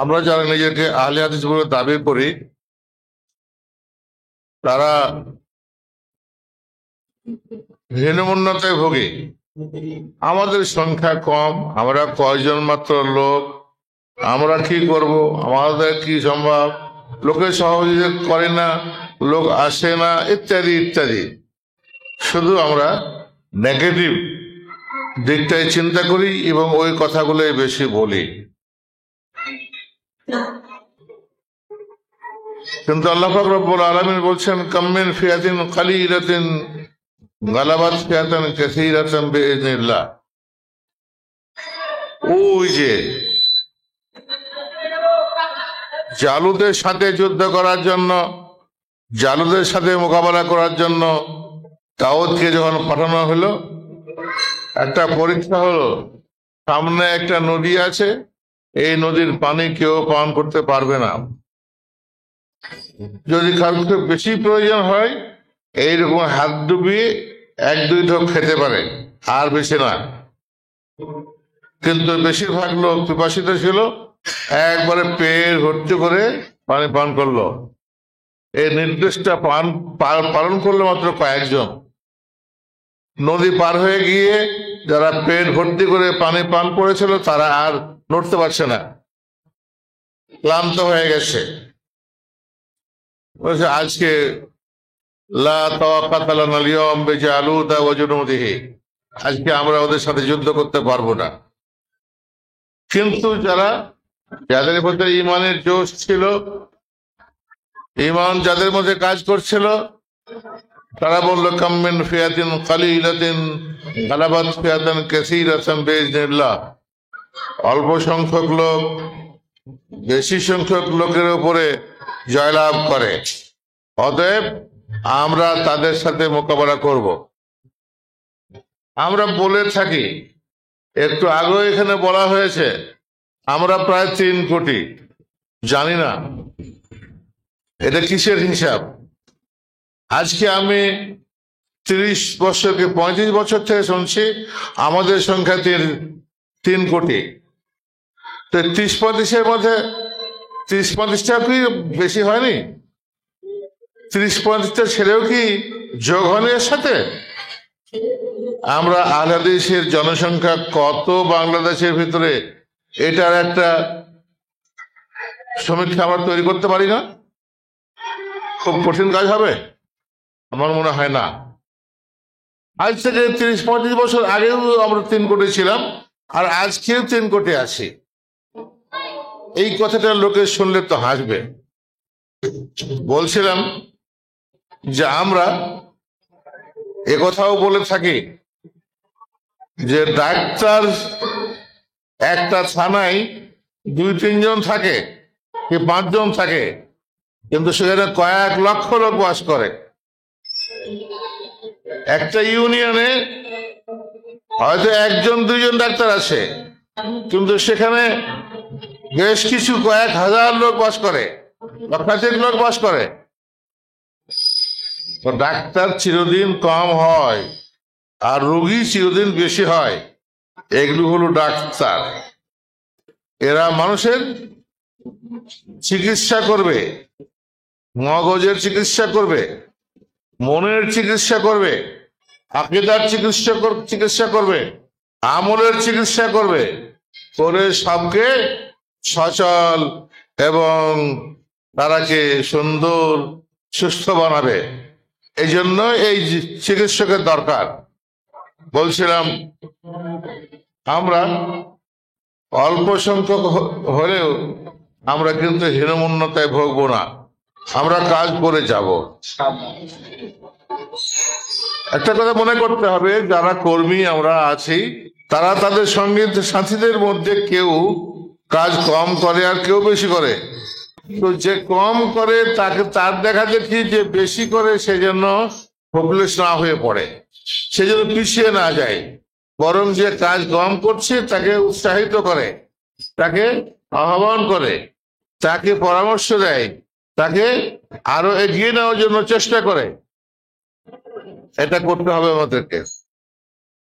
আমরা যারা নিজেকে আহলে হাদিস বলে দাবি করি তারা হীনমন্যতায় ভোগে। আমাদের সংখ্যা কম, আমরা কয়জন মাত্র লোক, আমরা কি করব, আমাদের কি সম্ভব, লোকে সহযোগিতা করে না, লোক আসে না, ইত্যাদি ইত্যাদি। শুধু আমরা নেগেটিভ দিকটাই চিন্তা করি এবং ওই কথাগুলোই বেশি বলি। কিন্তু আল্লাহ পাক রব্বুল আলামিন বলছেন, কাম মিন ফিয়াতিন কালিলাতিন গালাবাত ফিয়াতান কাসীরাতান বিইজনিল্লাহ। ওই যে জালুদের সাথে যুদ্ধ করার জন্য, জালুদের সাথে মোকাবেলা করার জন্য দাউদকে যখন পাঠানো হলো, একটা পরীক্ষা হলো। সামনে একটা নদী আছে, এই নদীর পানি কেউ পান করতে পারবে না। যদি কারোর খুব বেশি প্রয়োজন হয়, এইরকম হাত ডুবিয়ে 1-2 ঢোক খেতে পারে, আর বেশি না। কিন্তু বেশিরভাগ লোক পিপাসিত ছিল, একবারে পেট ভর্তি করে পানি পান করলো। এই নির্দেশটা পালন করলো মাত্র কয়েকজন। নদী পার হয়ে গিয়ে যারা পেট ভর্তি করে পানি পান করেছিল তারা আর নড়তে পারছে না, ক্লান্ত হয়ে গেছে। বলছে, আজকে লা তাওয়াক্কাত লানা আল-ইয়াওম বিজালুতা ওয়া জুনুদিহি, আজকে আমরা ওদের সাথে যুদ্ধ করতে পারবো না। কিন্তু যাদের মধ্যে ইমানের জোশ ছিল, ইমান যাদের মধ্যে কাজ করছিল, তারা বলল, কাম মিন ফিয়াতিন কালিলাতিন গালাবাত ফিয়াতান কাসীরাতান বিইজনিল্লাহ। অল্প সংখ্যক লোক বেশি সংখ্যক লোকের উপরে জয়লাভ করে, অতএব আমরা তাদের সাথে মোকাবেলা করব। আমরা বলে থাকি, একটু আগে এখানে বলা হয়েছে আমরা প্রায় 3 কোটি। জানি না এটা কিসের হিসাব। আজকে আমি 35 বছর থেকে শুনছি আমাদের সংখ্যা 3 কোটি। তো 30-35-এর মধ্যে 30-35টা কি বেশি হয়নি? 30-35টা ছেলেও কি যোগ হয়নি এর সাথে? আমরা আহলে হাদিসের জনসংখ্যা কত বাংলাদেশের ভিতরে, এটার একটা সমীক্ষা আমরা তৈরি করতে পারি না? খুব কঠিন কাজ হবে? আমার মনে হয় না। আজ থেকে 30-35 বছর আগেও আমরা 3 কোটি ছিলাম, আর আজকেও 3 কোটি আছি। এই কথাটা লোকে শুনলে তো হাসবে। বলছিলাম যে আমরা একথাও বলে থাকি যে ডাক্তার একটা থানায় 2-3 জন থাকে কি 5 জন থাকে, কিন্তু সেখানে কয়েক লক্ষ লোক বাস করে। একটা ইউনিয়নে হয়তো 1-2 জন ডাক্তার আছে, কিন্তু সেখানে বেশ কিছু কয়েক হাজার লোক বাস করে, লক্ষাধিক লোক বাস করে। তো ডাক্তার চিরদিন কম হয় আর রোগী চিরদিন বেশি হয়। এগুলো হলো ডাক্তার। এরা মানুষের চিকিৎসা করবে, মগজের চিকিৎসা করবে, মনের চিকিৎসা করবে, আকীদার চিকিৎসা করবে, আমলের চিকিৎসা করবে, করে সবকে সচল এবং তারাকে সুন্দর সুস্থ বানাবে। এই জন্য এই চিকিৎসকের দরকার। বলছিলাম আমরা অল্প সংখ্যক হলেও আমরা কিন্তু হীনমন্যতায় ভোগবো না, আমরা কাজ করে যাব। একটা কথা মনে করতে হবে, যারা কর্মী আমরা আছি তারা তাদের সঙ্গে সাথীদের মধ্যে কেউ কাজ কম করে আর কেউ বেশি করে। তো যে কম করে তার দেখা দেখি যে বেশি করে সেজন্য হোপলেস না হয়ে পড়ে, সেজন্য পিছিয়ে না যায়, বরং যে কাজ কম করছে তাকে উৎসাহিত করে, তাকে আহ্বান করে, তাকে পরামর্শ দেয়, তাকে আরো এগিয়ে নেওয়ার জন্য চেষ্টা করে। এটা করতে হবে আমাদেরকে।